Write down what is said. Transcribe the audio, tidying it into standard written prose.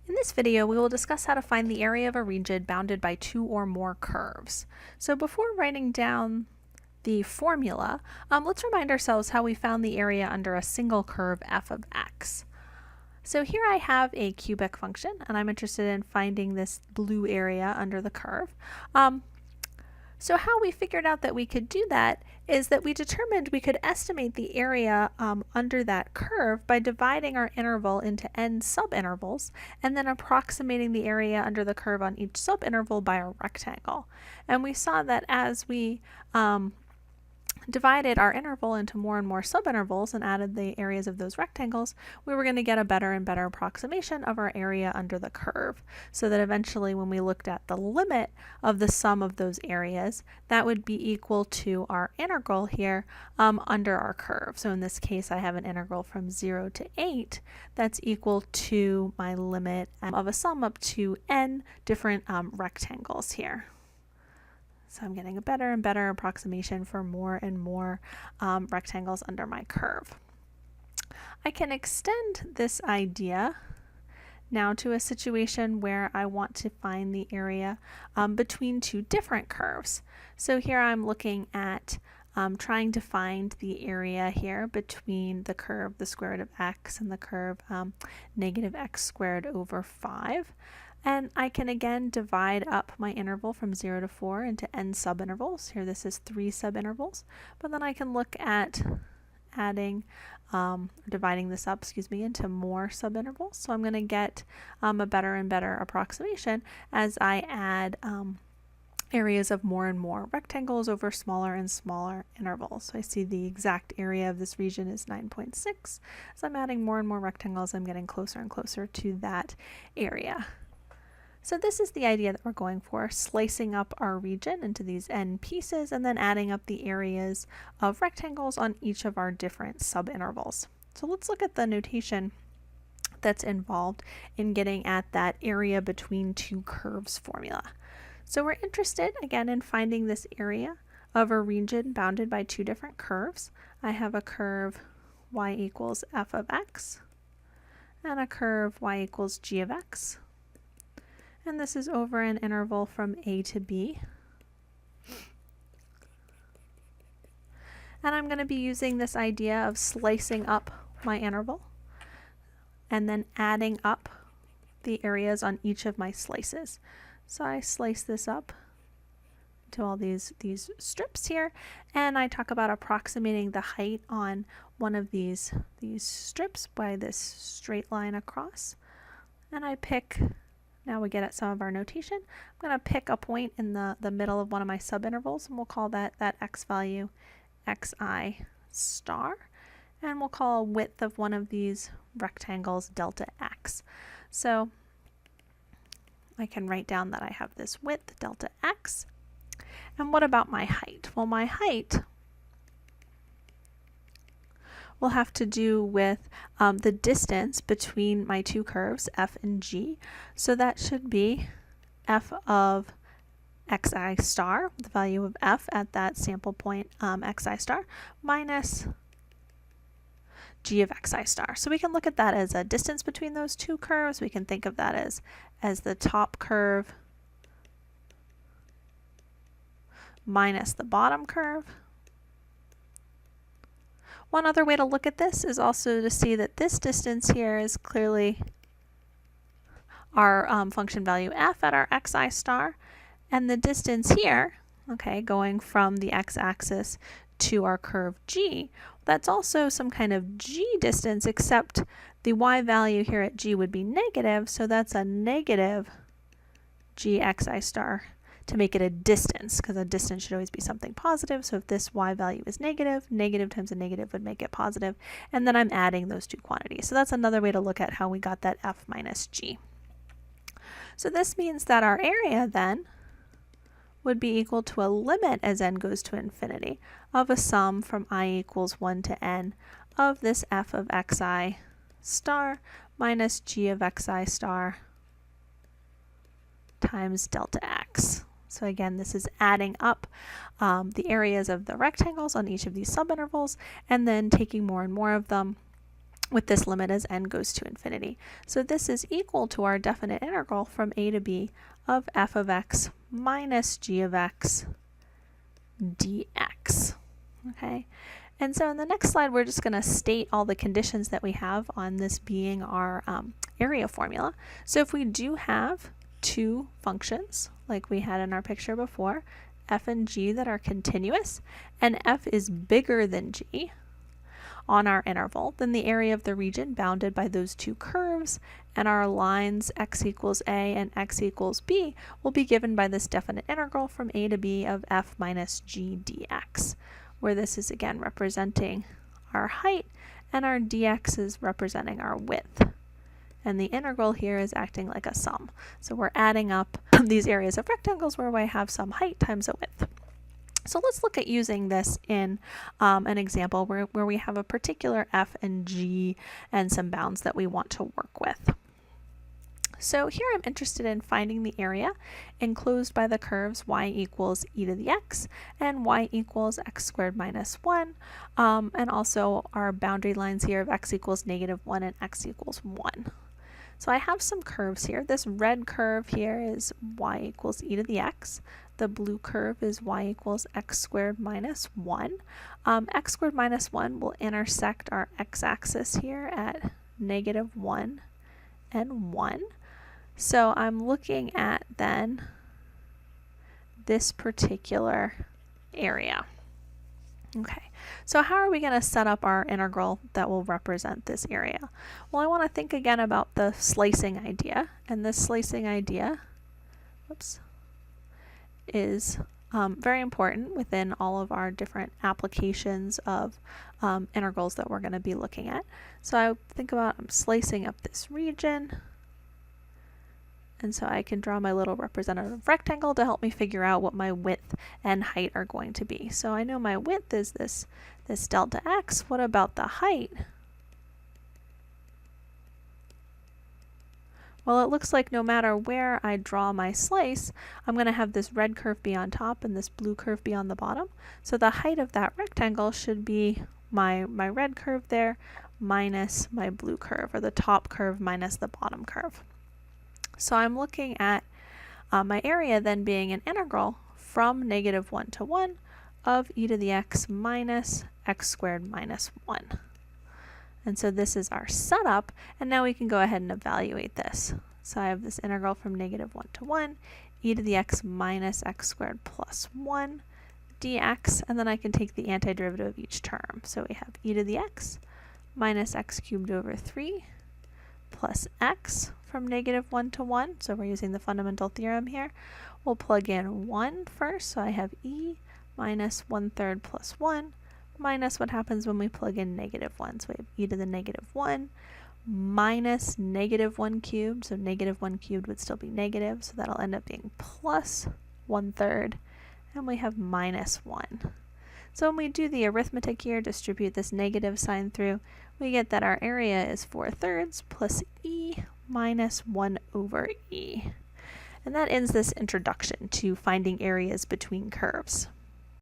In this video, we will discuss how to find the area of a region bounded by two or more curves. So before writing down the formula, let's remind ourselves how we found the area under a single curve f of x. So here I have a cubic function, and I'm interested in finding this blue area under the curve. So how we figured out that we could do that is that we determined we could estimate the area under that curve by dividing our interval into n subintervals and then approximating the area under the curve on each subinterval by a rectangle. And we saw that as we divided our interval into more and more subintervals and added the areas of those rectangles, we were going to get a better and better approximation of our area under the curve, so that eventually when we looked at the limit of the sum of those areas, that would be equal to our integral here under our curve. So in this case, I have an integral from 0 to 8 that's equal to my limit of a sum up to n different rectangles here. So I'm getting a better and better approximation for more and more rectangles under my curve. I can extend this idea now to a situation where I want to find the area between two different curves. So here I'm looking at trying to find the area here between the curve the square root of x and the curve negative x squared over 5. And I can again divide up my interval from 0 to 4 into n subintervals. Here this is 3 subintervals, but then I can look at dividing this up, into more subintervals. So I'm going to get a better and better approximation as I add areas of more and more rectangles over smaller and smaller intervals. So I see the exact area of this region is 9.6. As I'm adding more and more rectangles, I'm getting closer and closer to that area. So this is the idea that we're going for, slicing up our region into these n pieces and then adding up the areas of rectangles on each of our different subintervals. So let's look at the notation that's involved in getting at that area between two curves formula. So we're interested again in finding this area of a region bounded by two different curves. I have a curve y equals f of x and a curve y equals g of x. And this is over an interval from a to b. And I'm going to be using this idea of slicing up my interval and then adding up the areas on each of my slices. So I slice this up to all these strips here, and I talk about approximating the height on one of these strips by this straight line across. And I pick, now we get at some of our notation, I'm going to pick a point in the middle of one of my subintervals, and we'll call that x value xi star, and we'll call a width of one of these rectangles delta x. So I can write down that I have this width delta x. And what about my height? Well, my height will have to do with the distance between my two curves, f and g. So that should be f of xi star, the value of f at that sample point xi star, minus g of xi star. So we can look at that as a distance between those two curves. We can think of that as the top curve minus the bottom curve. One other way to look at this is also to see that this distance here is clearly our function value f at our xi star, and the distance here, okay, going from the x-axis to our curve g, that's also some kind of g distance, except the y value here at g would be negative, so that's a negative g xi star to make it a distance, because a distance should always be something positive. So if this y value is negative, negative times a negative would make it positive, and then I'm adding those two quantities. So that's another way to look at how we got that f minus g. So this means that our area then would be equal to a limit as n goes to infinity of a sum from I equals 1 to n of this f of xi star minus g of xi star times delta x. So again, this is adding up the areas of the rectangles on each of these subintervals and then taking more and more of them with this limit as n goes to infinity. So this is equal to our definite integral from a to b of f of x minus g of x dx. Okay, and so in the next slide we're just going to state all the conditions that we have on this being our area formula. So if we do have two functions like we had in our picture before, f and g that are continuous, and f is bigger than g on our interval, then the area of the region bounded by those two curves and our lines x equals a and x equals b will be given by this definite integral from a to b of f minus g dx, where this is again representing our height and our dx is representing our width. And the integral here is acting like a sum. So we're adding up these areas of rectangles where we have some height times a width. So let's look at using this in an example where we have a particular f and g and some bounds that we want to work with. So here I'm interested in finding the area enclosed by the curves y equals e to the x and y equals x squared minus 1, and also our boundary lines here of x equals -1 and x equals 1. So I have some curves here. This red curve here is y equals e to the x. The blue curve is y equals x squared minus 1. X squared minus 1 will intersect our x-axis here at -1 and 1. So I'm looking at then this particular area. Okay, so how are we going to set up our integral that will represent this area? Well, I want to think again about the slicing idea, and this slicing idea is very important within all of our different applications of integrals that we're going to be looking at. So I think about I'm slicing up this region, and so I can draw my little representative rectangle to help me figure out what my width and height are going to be. So I know my width is this delta x. What about the height? Well, it looks like no matter where I draw my slice, I'm going to have this red curve be on top and this blue curve be on the bottom. So the height of that rectangle should be my red curve there minus my blue curve, or the top curve minus the bottom curve. So I'm looking at my area then being an integral from -1 to 1 of e to the x minus x squared minus 1. And so this is our setup, and now we can go ahead and evaluate this. So I have this integral from -1 to 1, e to the x minus x squared plus 1 dx, and then I can take the antiderivative of each term. So we have e to the x minus x cubed over 3 plus x from -1 to 1, so we're using the fundamental theorem here. We'll plug in 1 first, so I have e minus 1/3 plus 1 minus what happens when we plug in -1. So we have e to the -1 minus -1 cubed, so -1 cubed would still be negative, so that'll end up being plus 1/3, and we have minus 1. So when we do the arithmetic here, distribute this negative sign through, we get that our area is 4/3 plus e minus 1 over e. And that ends this introduction to finding areas between curves.